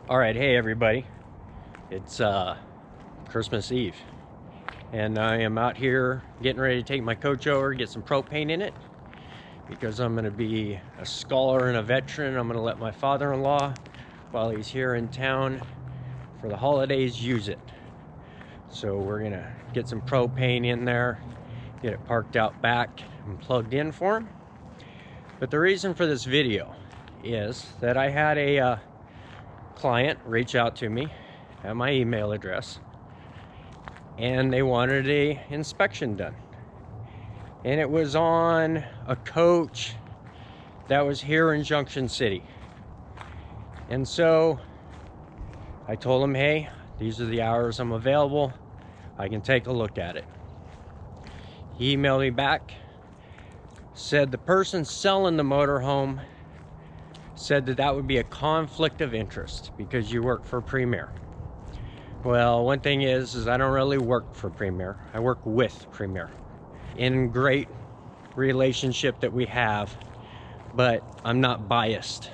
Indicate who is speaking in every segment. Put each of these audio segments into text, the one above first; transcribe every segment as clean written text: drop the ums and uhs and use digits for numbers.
Speaker 1: All right, hey everybody. It's Christmas Eve, and I am out here getting ready to take my coach over, get some propane in it, because I'm going to be a scholar and a veteran. I'm going to let my father-in-law, while he's here in town for the holidays, use it. So we're going to get some propane in there, get it parked out back and plugged in for him. But the reason for this video is that I had a client reach out to me at my email address, and they wanted a inspection done, and it was on a coach that was here in Junction City. And so I told him, hey, these are the hours I'm available, I can take a look at it. He emailed me back, said the person selling the motorhome said that would be a conflict of interest because you work for Premier. Well, one thing is I don't really work for Premier. I work with Premier in great relationship that we have, but I'm not biased.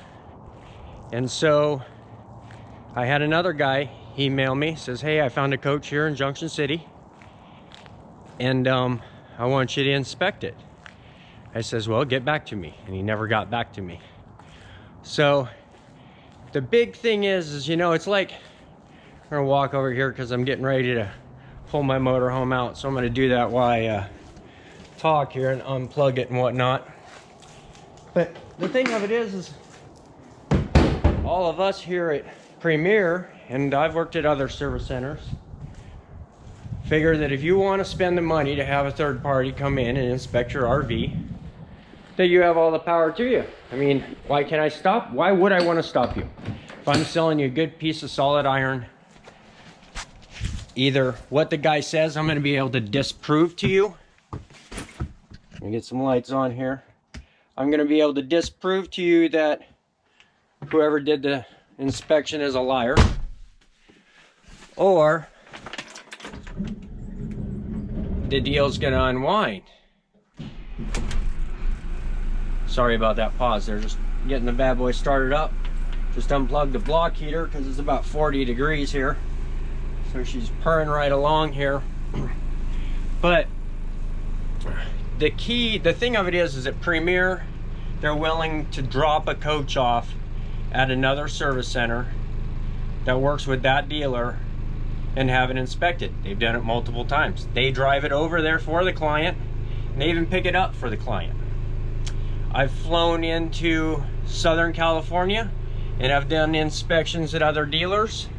Speaker 1: And so I had another guy email me, says, hey, I found a coach here in Junction City, and I want you to inspect it. I says, well, get back to me. And he never got back to me. So the big thing is, you know, it's like, I'm gonna walk over here because I'm getting ready to pull my motorhome out. So I'm gonna do that while I talk here and unplug it and whatnot. But the thing of it is all of us here at Premier, and I've worked at other service centers, figure that if you want to spend the money to have a third party come in and inspect your RV, that you have all the power to you. I mean, why can I stop? Why would I want to stop you? If I'm selling you a good piece of solid iron, either what the guy says I'm going to be able to disprove to you. Let me get some lights on here. I'm going to be able to disprove to you that whoever did the inspection is a liar. Or the deal's going to unwind. Sorry about that pause there, just getting the bad boy started up. Just unplugged the block heater because it's about 40 degrees here. So she's purring right along here. But the thing of it is at Premier, they're willing to drop a coach off at another service center that works with that dealer and have it inspected. They've done it multiple times. They drive it over there for the client, and they even pick it up for the client. I've flown into Southern California and I've done inspections at other dealers.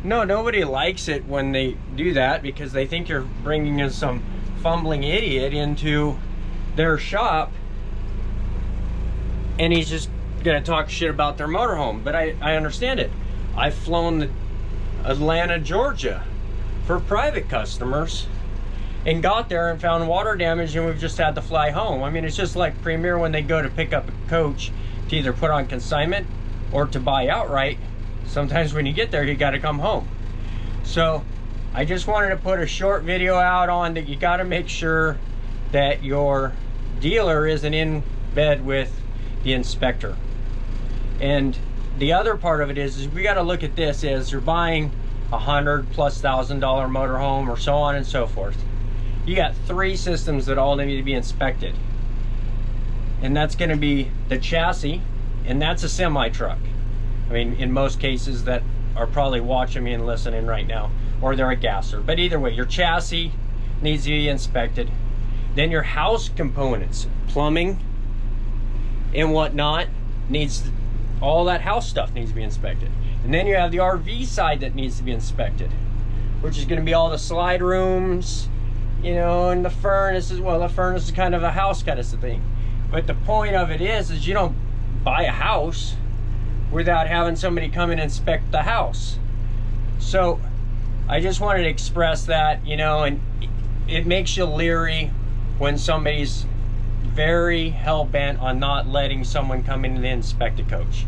Speaker 1: No, nobody likes it when they do that because they think you're bringing in some fumbling idiot into their shop and he's just gonna talk shit about their motorhome. But I understand it. I've flown to Atlanta, Georgia for private customers and got there and found water damage, and we've just had to fly home. I mean, it's just like Premier when they go to pick up a coach to either put on consignment or to buy outright. Sometimes when you get there, you got to come home. So I just wanted to put a short video out on that. You got to make sure that your dealer isn't in bed with the inspector. And the other part of it is we got to look at this as you're buying $100,000+ motorhome or so on and so forth. You got 3 systems that all need to be inspected, and that's going to be the chassis, and that's a semi truck. I mean, in most cases that are probably watching me and listening right now, or they're a gasser. But either way, your chassis needs to be inspected. Then your house components, plumbing and whatnot, all that house stuff needs to be inspected. And then you have the RV side that needs to be inspected, which is going to be all the slide rooms, you know, and the furnace is, well, the furnace is kind of a house kind of thing. But the point of it is you don't buy a house without having somebody come and inspect the house. So I just wanted to express that, you know, and it makes you leery when somebody's very hell-bent on not letting someone come in and inspect a coach.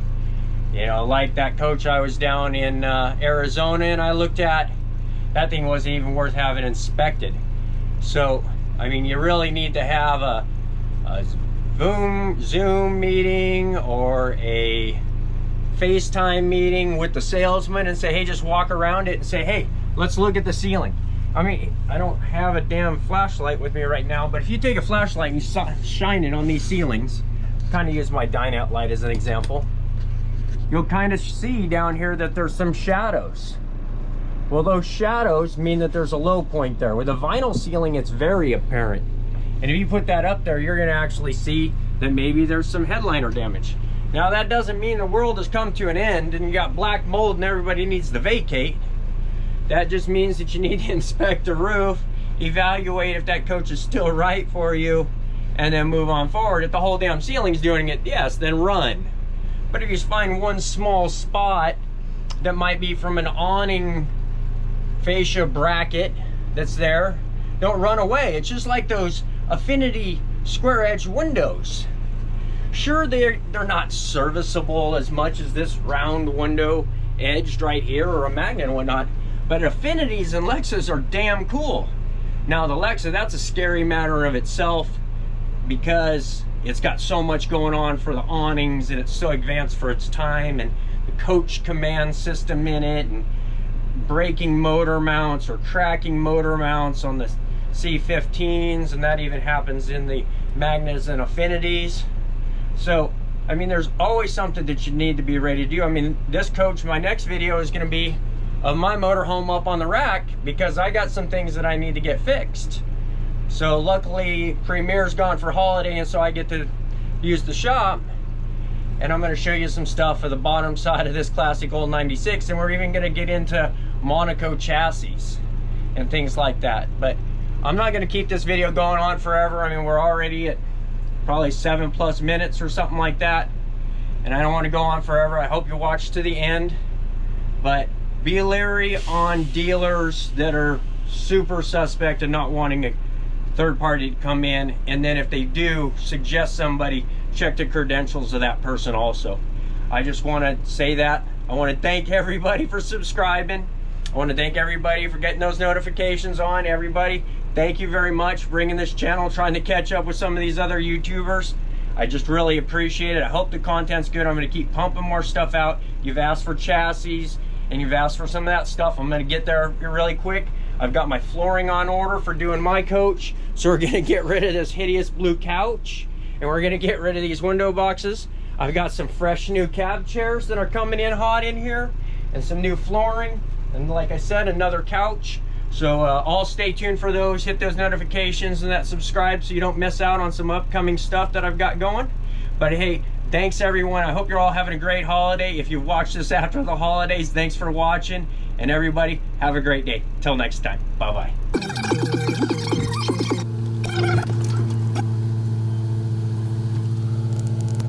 Speaker 1: You know, like that coach I was down in Arizona and I looked at, that thing wasn't even worth having inspected. So, I mean, you really need to have a Zoom meeting or a FaceTime meeting with the salesman and say, hey, just walk around it and say, hey, let's look at the ceiling. I mean, I don't have a damn flashlight with me right now, but if you take a flashlight and you shine it on these ceilings, kind of use my Dynet light as an example, you'll kind of see down here that there's some shadows. Well, those shadows mean that there's a low point there. With a vinyl ceiling, it's very apparent. And if you put that up there, you're gonna actually see that maybe there's some headliner damage. Now, that doesn't mean the world has come to an end and you got black mold and everybody needs to vacate. That just means that you need to inspect the roof, evaluate if that coach is still right for you, and then move on forward. If the whole damn ceiling's doing it, yes, then run. But if you find one small spot that might be from an awning fascia bracket that's there, don't run away. It's just like those Affinity square edge windows. Sure, they're not serviceable as much as this round window edged right here or a magnet and whatnot, but Affinities and Lexas are damn cool. Now the Lexa, that's a scary matter of itself because it's got so much going on for the awnings and it's so advanced for its time, and the coach command system in it, and braking motor mounts or tracking motor mounts on the C15s, and that even happens in the Magnas and Affinities. So, I mean, there's always something that you need to be ready to do. I mean, this coach, my next video is going to be of my motorhome up on the rack because I got some things that I need to get fixed. So luckily Premier's gone for holiday, and so I get to use the shop, and I'm going to show you some stuff for the bottom side of this classic old 96, and we're even going to get into Monaco chassis and things like that. But I'm not going to keep this video going on forever. I mean, we're already at probably 7+ minutes or something like that, and I don't want to go on forever. I hope you watch to the end, but be leery on dealers that are super suspect and not wanting a third party to come in, and then if they do suggest somebody, check the credentials of that person also. I just want to say that. I want to thank everybody for subscribing. I want to thank everybody for getting those notifications on. Everybody, thank you very much for bringing this channel, trying to catch up with some of these other YouTubers. I just really appreciate it. I hope the content's good. I'm going to keep pumping more stuff out. You've asked for chassis and you've asked for some of that stuff. I'm going to get there really quick. I've got my flooring on order for doing my coach. So we're going to get rid of this hideous blue couch, and we're going to get rid of these window boxes. I've got some fresh new cab chairs that are coming in hot in here, and some new flooring, and like I said, another couch. So all stay tuned for those. Hit those notifications and that subscribe so you don't miss out on some upcoming stuff that I've got going. But hey, thanks everyone. I hope you're all having a great holiday. If you watch this after the holidays, thanks for watching. And everybody, have a great day. Till next time. Bye-bye.